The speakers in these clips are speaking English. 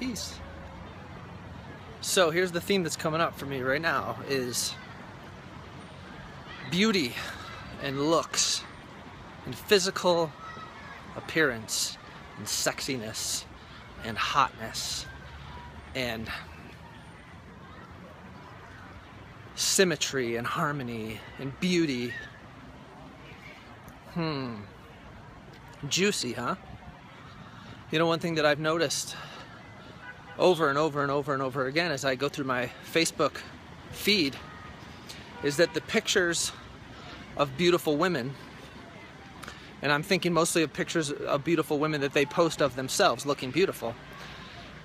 peace. So here's the theme that's coming up for me right now is beauty and looks and physical appearance and sexiness and hotness and symmetry and harmony and beauty. Juicy, huh? You know, one thing that I've noticed over and over and over and over again as I go through my Facebook feed is that the pictures of beautiful women, and I'm thinking mostly of pictures of beautiful women that they post of themselves looking beautiful,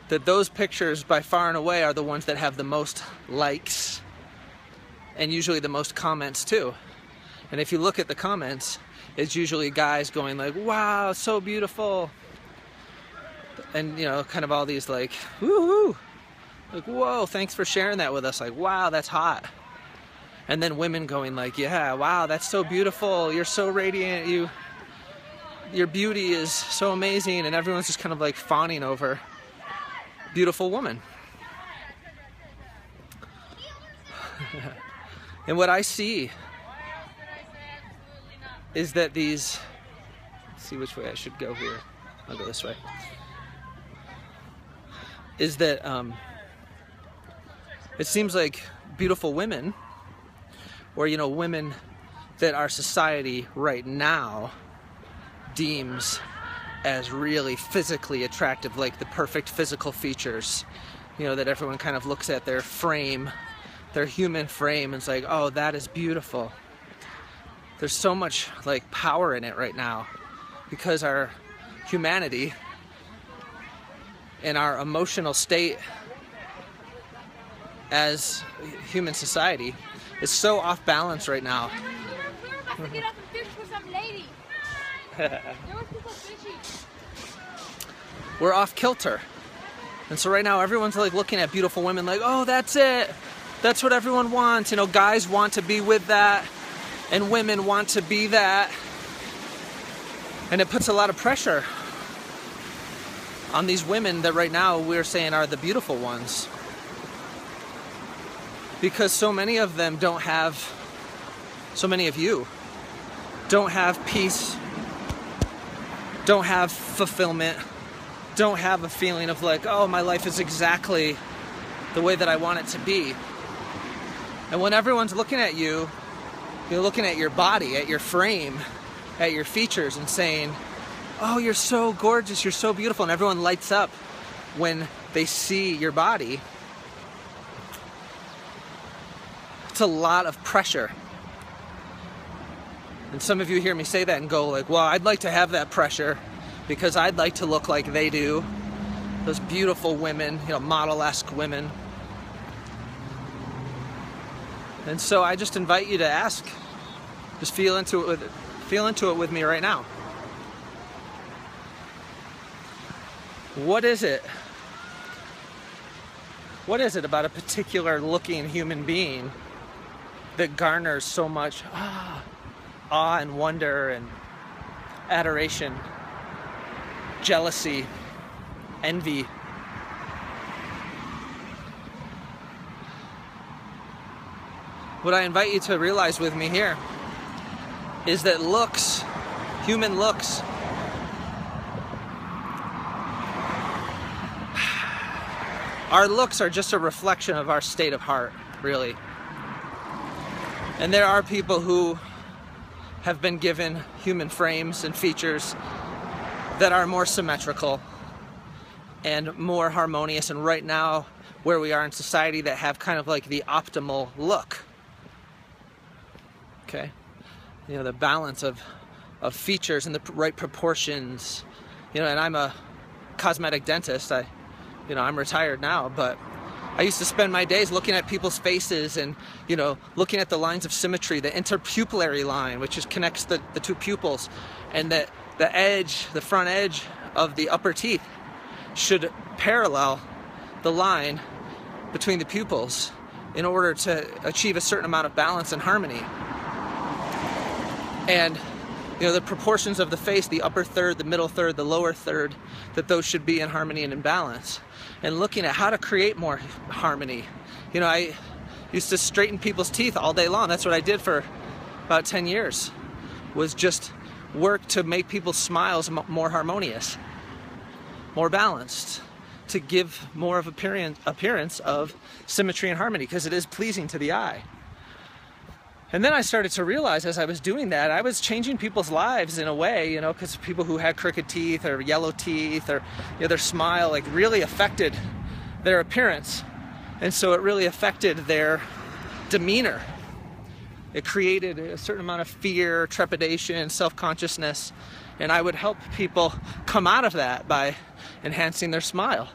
that those pictures by far and away are the ones that have the most likes and usually the most comments too. And if you look at the comments, it's usually guys going like, wow, so beautiful. And, you know, kind of all these like, woo-hoo, like, whoa, thanks for sharing that with us. Like, wow, that's hot. And then women going like, yeah, wow, that's so beautiful. You're so radiant. Your beauty is so amazing. And everyone's just kind of like fawning over beautiful woman. And what I see is that these, let's see which way I should go here. I'll go this way. Is that it seems like beautiful women, or, you know, women that our society right now deems as really physically attractive, like the perfect physical features, you know, that everyone kind of looks at their frame, their human frame, and is like, oh, that is beautiful. There's so much like power in it right now because our humanity and our emotional state as human society is so off balance right now. We're off kilter. And so right now everyone's like looking at beautiful women like, oh, that's it. That's what everyone wants. You know, guys want to be with that and women want to be that. And it puts a lot of pressure on these women that right now we're saying are the beautiful ones. Because so many of them don't have, so many of you don't have peace, don't have fulfillment, don't have a feeling of like, oh, my life is exactly the way that I want it to be. And when everyone's looking at you, you're looking at your body, at your frame, at your features and saying, oh, you're so gorgeous, you're so beautiful, and everyone lights up when they see your body. It's a lot of pressure. And some of you hear me say that and go like, well, I'd like to have that pressure because I'd like to look like they do. Those beautiful women, you know, model-esque women. And so I just invite you to ask, just feel into it with me right now. What is it? What is it about a particular looking human being that garners so much awe and wonder and adoration, jealousy, envy? What I invite you to realize with me here is that looks, human looks, our looks are just a reflection of our state of heart, really. And there are people who have been given human frames and features that are more symmetrical and more harmonious, and right now where we are in society that have kind of like the optimal look. Okay? You know, the balance of features and the right proportions. You know, and I'm a cosmetic dentist. I'm retired now, but I used to spend my days looking at people's faces and, you know, looking at the lines of symmetry, the interpupillary line, which connects the two pupils, and that the edge, the front edge of the upper teeth should parallel the line between the pupils in order to achieve a certain amount of balance and harmony. And the proportions of the face, the upper third, the middle third, the lower third, that those should be in harmony and in balance. And looking at how to create more harmony. I used to straighten people's teeth all day long. That's what I did for about 10 years, was just work to make people's smiles more harmonious, more balanced, to give more of appearance of symmetry and harmony, because it is pleasing to the eye. And then I started to realize as I was doing that, I was changing people's lives in a way, because people who had crooked teeth or yellow teeth or their smile like really affected their appearance. And so it really affected their demeanor. It created a certain amount of fear, trepidation, self-consciousness. And I would help people come out of that by enhancing their smile.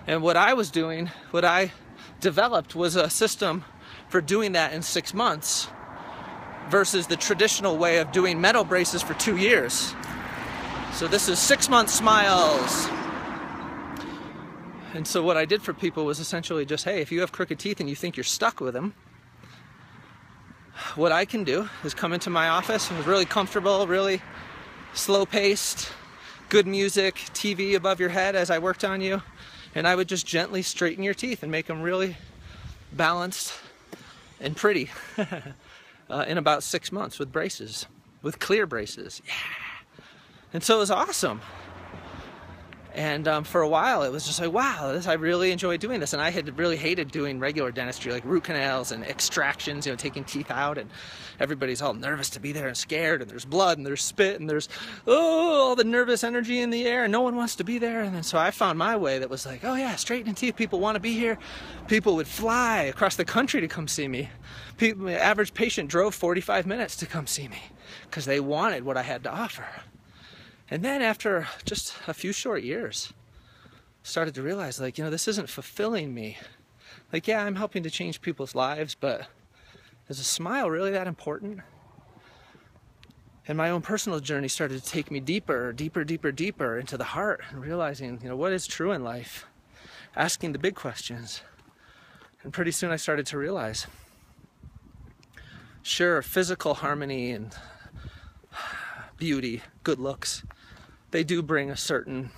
And what I was doing, what I developed, was a system for doing that in 6 months versus the traditional way of doing metal braces for 2 years. So this is 6-month smiles. And so what I did for people was essentially just, hey, if you have crooked teeth and you think you're stuck with them, what I can do is come into my office. It was really comfortable, really slow-paced, good music, TV above your head as I worked on you, and I would just gently straighten your teeth and make them really balanced and pretty in about 6 months with braces, with clear braces. Yeah. And so it was awesome. And for a while, it was just like, wow, I really enjoy doing this. And I had really hated doing regular dentistry, like root canals and extractions, taking teeth out. And everybody's all nervous to be there and scared. And there's blood and there's spit and there's, all the nervous energy in the air. And no one wants to be there. And then so I found my way that was like, oh yeah, straightening teeth. People want to be here. People would fly across the country to come see me. The average patient drove 45 minutes to come see me because they wanted what I had to offer. And then after just a few short years, started to realize, like, this isn't fulfilling me. Like, yeah, I'm helping to change people's lives, but is a smile really that important? And my own personal journey started to take me deeper into the heart, and realizing, what is true in life? Asking the big questions. And pretty soon I started to realize, sure, physical harmony and beauty, good looks, they do bring a certain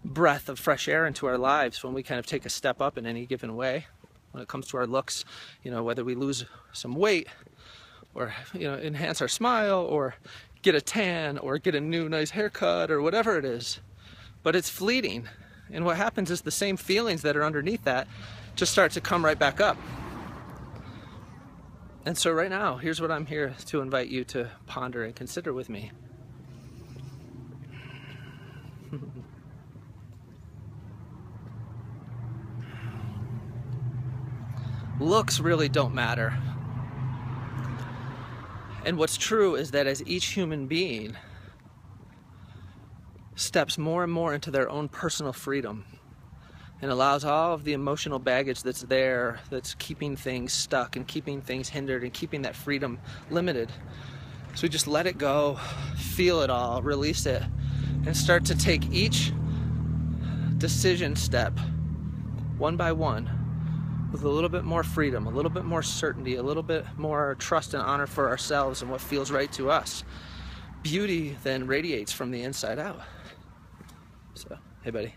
breath of fresh air into our lives when we kind of take a step up in any given way. When it comes to our looks, whether we lose some weight or, enhance our smile or get a tan or get a new nice haircut or whatever it is. But it's fleeting. And what happens is the same feelings that are underneath that just start to come right back up. And so right now, here's what I'm here to invite you to ponder and consider with me. Looks really don't matter. And what's true is that as each human being steps more and more into their own personal freedom and allows all of the emotional baggage that's there, that's keeping things stuck and keeping things hindered and keeping that freedom limited, so we just let it go, feel it all, release it, and start to take each decision step one by one with a little bit more freedom, a little bit more certainty, a little bit more trust and honor for ourselves and what feels right to us. Beauty then radiates from the inside out. So, hey buddy.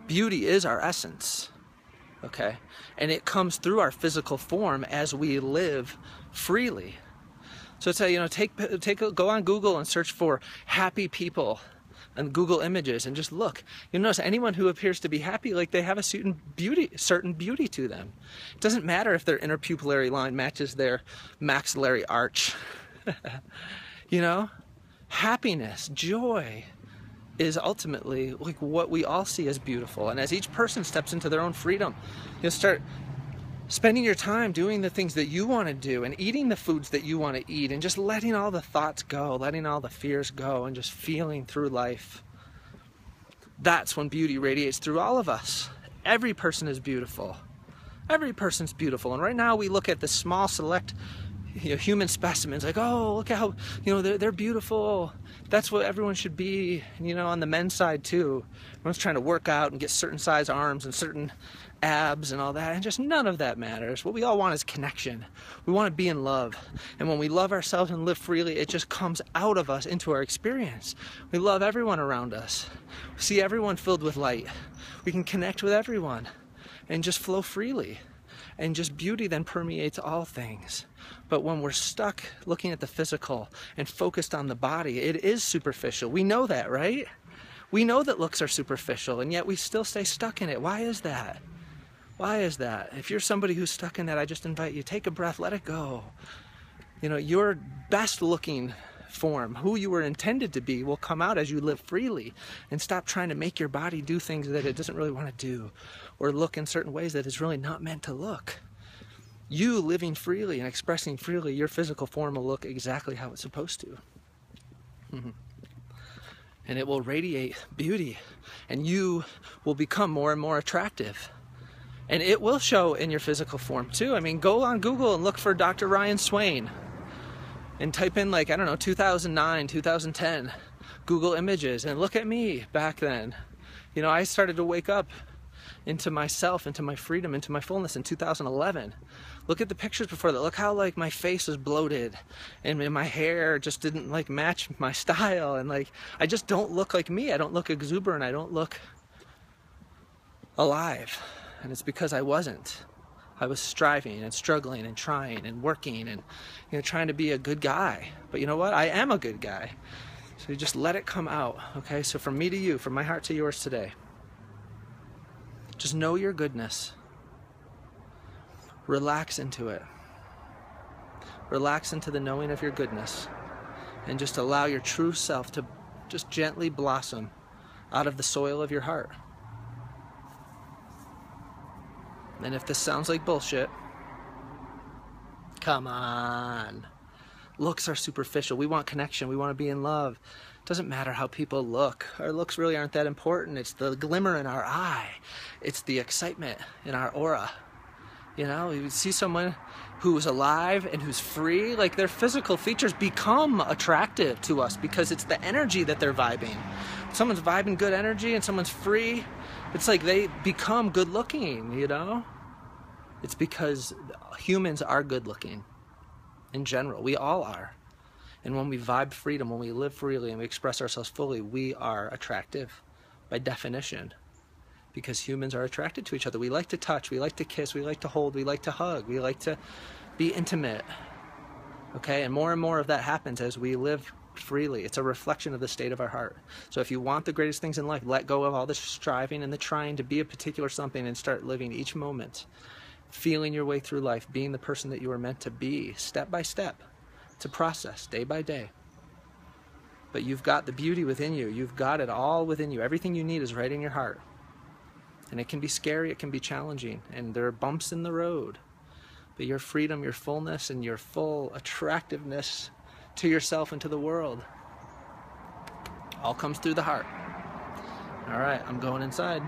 Beauty is our essence, okay? And it comes through our physical form as we live freely. So it's go on Google and search for happy people and Google Images and just look. You'll notice anyone who appears to be happy, like they have a certain beauty to them. It doesn't matter if their interpupillary line matches their maxillary arch. Happiness, joy is ultimately like what we all see as beautiful. And as each person steps into their own freedom, you'll start spending your time doing the things that you want to do and eating the foods that you want to eat and just letting all the thoughts go, letting all the fears go and just feeling through life. That's when beauty radiates through all of us. Every person is beautiful. Every person's beautiful. And right now we look at the small select human specimens like, oh, look at how, they're beautiful. That's what everyone should be, on the men's side too. Everyone's trying to work out and get certain size arms and certain abs and all that, and just none of that matters. What we all want is connection. We want to be in love. And when we love ourselves and live freely, it just comes out of us into our experience. We love everyone around us. We see everyone filled with light. We can connect with everyone and just flow freely. And just beauty then permeates all things. But when we're stuck looking at the physical and focused on the body, it is superficial. We know that, right? We know that looks are superficial, and yet we still stay stuck in it. Why is that? Why is that? If you're somebody who's stuck in that, I just invite you, take a breath, let it go. You know, your best looking form, who you were intended to be, will come out as you live freely, and stop trying to make your body do things that it doesn't really want to do, or look in certain ways that it's really not meant to look. You living freely and expressing freely, your physical form will look exactly how it's supposed to. And it will radiate beauty, and you will become more and more attractive. And it will show in your physical form too. I mean, go on Google and look for Dr. Ryan Swain and type in, like, I don't know, 2009, 2010, Google images, and look at me back then. You know, I started to wake up into myself, into my freedom, into my fullness in 2011. Look at the pictures before that. Look how, like, my face was bloated and my hair just didn't, like, match my style, and, like, I just don't look like me. I don't look exuberant. I don't look alive. And it's because I wasn't. I was striving and struggling and trying and working and, you know, trying to be a good guy. But you know what? I am a good guy. So you just let it come out, okay? So from me to you, from my heart to yours today, just know your goodness. Relax into it. Relax into the knowing of your goodness. And just allow your true self to just gently blossom out of the soil of your heart. And if this sounds like bullshit, come on. Looks are superficial. We want connection. We want to be in love. It doesn't matter how people look. Our looks really aren't that important. It's the glimmer in our eye. It's the excitement in our aura. You know, you see someone who's alive and who's free, like, their physical features become attractive to us because it's the energy that they're vibing. If someone's vibing good energy and someone's free, it's like they become good looking, you know? It's because humans are good looking in general. We all are. And when we vibe freedom, when we live freely and we express ourselves fully, we are attractive by definition. Because humans are attracted to each other. We like to touch, we like to kiss, we like to hold, we like to hug, we like to be intimate. Okay, and more of that happens as we live freely. It's a reflection of the state of our heart. So if you want the greatest things in life, let go of all the striving and the trying to be a particular something and start living each moment, feeling your way through life, being the person that you are meant to be, step by step. It's a process, day by day. But you've got the beauty within you. You've got it all within you. Everything you need is right in your heart. And it can be scary, it can be challenging, and there are bumps in the road. But your freedom, your fullness, and your full attractiveness to yourself and to the world all comes through the heart. All right, I'm going inside.